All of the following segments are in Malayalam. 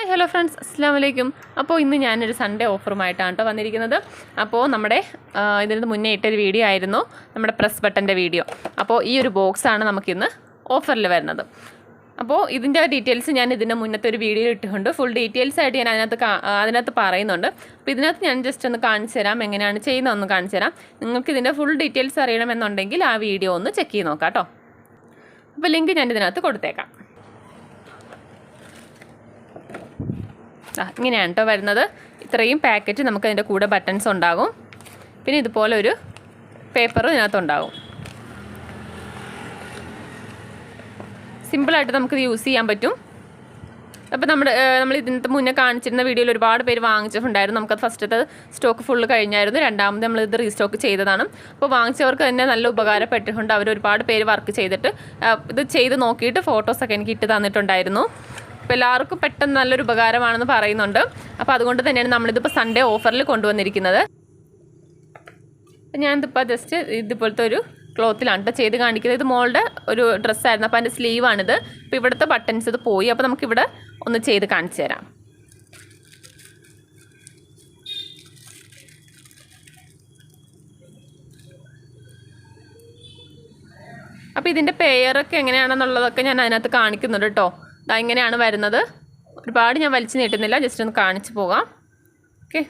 ഹായ് ഹലോ ഫ്രണ്ട്സ്, അസ്സാം വലൈക്കും. അപ്പോൾ ഇന്ന് ഞാനൊരു സൺഡേ ഓഫറുമായിട്ടാണ് കേട്ടോ വന്നിരിക്കുന്നത്. അപ്പോൾ നമ്മുടെ ഇതിന് മുന്നേ ഇട്ടൊരു വീഡിയോ ആയിരുന്നു നമ്മുടെ പ്രസ് ബട്ടൻ്റെ വീഡിയോ. അപ്പോൾ ഈ ഒരു ബോക്സാണ് നമുക്കിന്ന് ഓഫറിൽ വരുന്നത്. അപ്പോൾ ഇതിൻ്റെ ഡീറ്റെയിൽസ് ഞാൻ ഇതിൻ്റെ മുന്നത്തെ ഒരു വീഡിയോ ഇട്ടിട്ടുണ്ട്. ഫുൾ ഡീറ്റെയിൽസ് ആയിട്ട് ഞാൻ അതിനകത്ത് പറയുന്നുണ്ട്. അപ്പോൾ ഇതിനകത്ത് ഞാൻ ജസ്റ്റ് ഒന്ന് കാണിച്ചു തരാം, എങ്ങനെയാണ് ചെയ്യുന്നതെന്ന് കാണിച്ചു തരാം. നിങ്ങൾക്ക് ഇതിൻ്റെ ഫുൾ ഡീറ്റെയിൽസ് അറിയണമെന്നുണ്ടെങ്കിൽ ആ വീഡിയോ ഒന്ന് ചെക്ക് ചെയ്ത് നോക്കാം കേട്ടോ. അപ്പോൾ ലിങ്ക് ഞാൻ ഇതിനകത്ത് കൊടുത്തേക്കാം. ഇങ്ങനെയാണ് കേട്ടോ വരുന്നത്. ഇത്രയും പാക്കറ്റ് നമുക്ക് അതിൻ്റെ കൂടെ ബട്ടൺസ് ഉണ്ടാകും. പിന്നെ ഇതുപോലെ ഒരു പേപ്പറും ഇതിനകത്തുണ്ടാകും. സിമ്പിളായിട്ട് നമുക്കിത് യൂസ് ചെയ്യാൻ പറ്റും. അപ്പോൾ നമ്മൾ ഇതിനകത്ത് മുന്നേ കാണിച്ചിരുന്ന വീഡിയോയിൽ ഒരുപാട് പേര് വാങ്ങിച്ചിട്ടുണ്ടായിരുന്നു. നമുക്കത് ഫസ്റ്റത്തെ സ്റ്റോക്ക് ഫുള്ള് കഴിഞ്ഞായിരുന്നു. രണ്ടാമത് നമ്മളിത് റീസ്റ്റോക്ക് ചെയ്തതാണ്. അപ്പോൾ വാങ്ങിച്ചവർക്ക് തന്നെ നല്ല ഉപകാരപ്പെട്ടിട്ടുണ്ട്. അവർ ഒരുപാട് പേര് വർക്ക് ചെയ്തിട്ട് ഇത് ചെയ്ത് നോക്കിയിട്ട് ഫോട്ടോസൊക്കെ എനിക്ക് ഇട്ട് തന്നിട്ടുണ്ടായിരുന്നു. അപ്പോൾ എല്ലാവർക്കും പെട്ടെന്ന് നല്ലൊരു ഉപകാരമാണെന്ന് പറയുന്നുണ്ട്. അപ്പോൾ അതുകൊണ്ട് തന്നെയാണ് നമ്മളിതിപ്പോൾ സൺഡേ ഓഫറിൽ കൊണ്ടുവന്നിരിക്കുന്നത്. ഞാനിതിപ്പോൾ ജസ്റ്റ് ഇതുപോലത്തെ ഒരു ക്ലോത്തിലാണ് കേട്ടോ ചെയ്ത് കാണിക്കുന്നത്. ഇത് മോളുടെ ഒരു ഡ്രസ്സായിരുന്നു. അപ്പോൾ അതിൻ്റെ സ്ലീവാണിത്. അപ്പോൾ ഇവിടുത്തെ ബട്ടൺസ് ഇത് പോയി. അപ്പോൾ നമുക്കിവിടെ ഒന്ന് ചെയ്ത് കാണിച്ചു തരാം. അപ്പോൾ ഇതിൻ്റെ പെയറൊക്കെ എങ്ങനെയാണെന്നുള്ളതൊക്കെ ഞാൻ അതിനകത്ത് കാണിക്കുന്നുണ്ട് കേട്ടോ. ഇങ്ങനെയാണ് വരുന്നത്. ഒരുപാട് ഞാൻ വലിച്ചു നീട്ടുന്നില്ല, ജസ്റ്റ് ഒന്ന് കാണിച്ചു പോകാം. ഓക്കെ,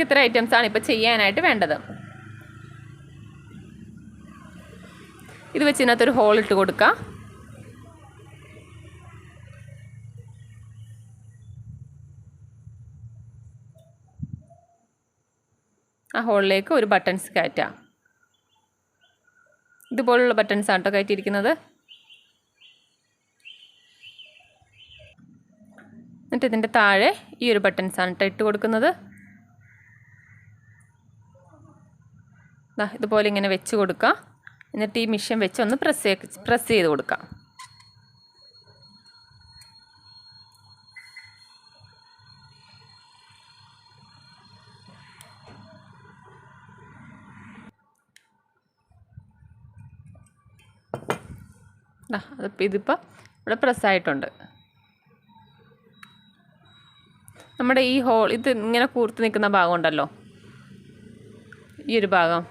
ഇത്ര ഐറ്റംസാണ് ഇപ്പോൾ ചെയ്യാനായിട്ട് വേണ്ടത്. ഇത് വെച്ച് ഇതിനകത്തൊരു ഹോൾ ഇട്ട് കൊടുക്കുക. ആ ഹോളിലേക്ക് ഒരു ബട്ടൺസ് കയറ്റാം. ഇതുപോലുള്ള ബട്ടൺസാണ് കേട്ടോ കയറ്റിയിരിക്കുന്നത്. എന്നിട്ട് ഇതിൻ്റെ താഴെ ഈ ഒരു ബട്ടൺസാണ് കേട്ടോ ഇട്ട് കൊടുക്കുന്നത്. ഇതുപോലെ ഇങ്ങനെ വെച്ച് കൊടുക്കുക. എന്നിട്ട് ഈ മിഷ്യൻ വെച്ച് ഒന്ന് പ്രസ് ചെയ്ത് കൊടുക്കാം. ഇതിപ്പോൾ ഇവിടെ പ്രസ്സായിട്ടുണ്ട്. നമ്മുടെ ഈ ഹോൾ ഇത് ഇങ്ങനെ കൂർത്ത് നിൽക്കുന്ന ഭാഗം ഉണ്ടല്ലോ, ഈ ഒരു ഭാഗം,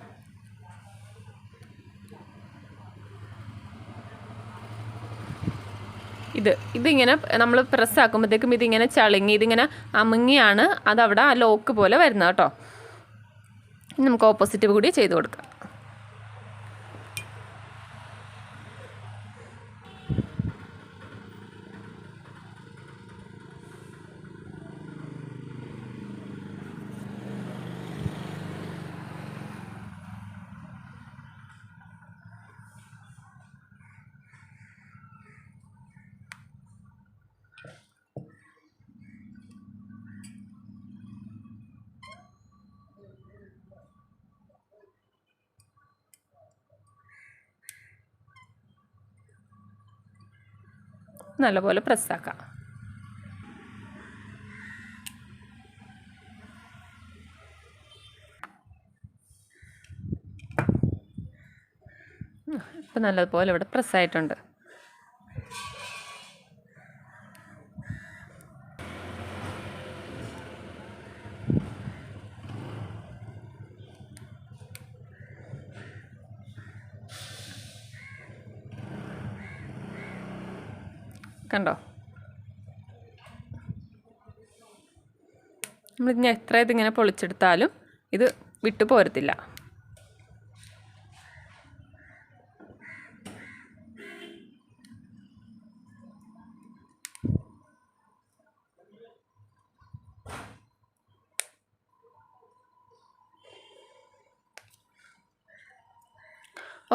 ഇതിങ്ങനെ നമ്മൾ പ്രസ്സാക്കുമ്പോഴത്തേക്കും ഇതിങ്ങനെ ചളുങ്ങി ഇതിങ്ങനെ അമുങ്ങിയാണ് അതവിടെ ആ ലോക്ക് പോലെ വരുന്നത് കേട്ടോ. നമുക്ക് ഓപ്പോസിറ്റ് കൂടി ചെയ്ത് കൊടുക്കാം. നല്ലപോലെ പ്രസ്സാക്കാം. ഇപ്പം നല്ലതുപോലെ ഇവിടെ പ്രസ്സായിട്ടുണ്ട്. കണ്ടോ, നമ്മളിങ്ങനെ എത്ര ഇതിങ്ങനെ പൊളിച്ചെടുത്താലും ഇത് വിട്ടു പോരത്തില്ല.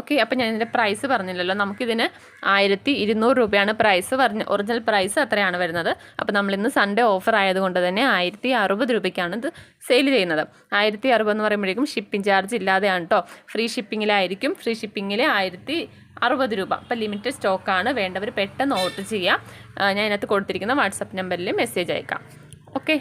ഓക്കെ, അപ്പോൾ ഞാൻ ഇതിൻ്റെ പ്രൈസ് പറഞ്ഞില്ലല്ലോ. നമുക്കിതിന് 1200 രൂപയാണ് പ്രൈസ് പറഞ്ഞ, ഒറിജിനൽ പ്രൈസ് അത്രയാണ് വരുന്നത്. അപ്പോൾ നമ്മളിന്ന് സൺഡേ ഓഫർ ആയതുകൊണ്ട് തന്നെ 1060 രൂപയ്ക്കാണ് ഇത് സെയിൽ ചെയ്യുന്നത്. 1060 എന്ന് പറയുമ്പോഴേക്കും ഷിപ്പിംഗ് ചാർജ് ഇല്ലാതെയാണ് കേട്ടോ. ഫ്രീ ഷിപ്പിങ്ങിലായിരിക്കും. ഫ്രീ ഷിപ്പിങ്ങിൽ 1060 രൂപ. അപ്പോൾ ലിമിറ്റഡ് സ്റ്റോക്കാണ്. വേണ്ടവർ പെട്ടെന്ന് ഓർഡർ ചെയ്യുക. ഞാൻ ഇതിനകത്ത് കൊടുത്തിരിക്കുന്ന വാട്സപ്പ് നമ്പറിൽ മെസ്സേജ് അയക്കാം. ഓക്കെ.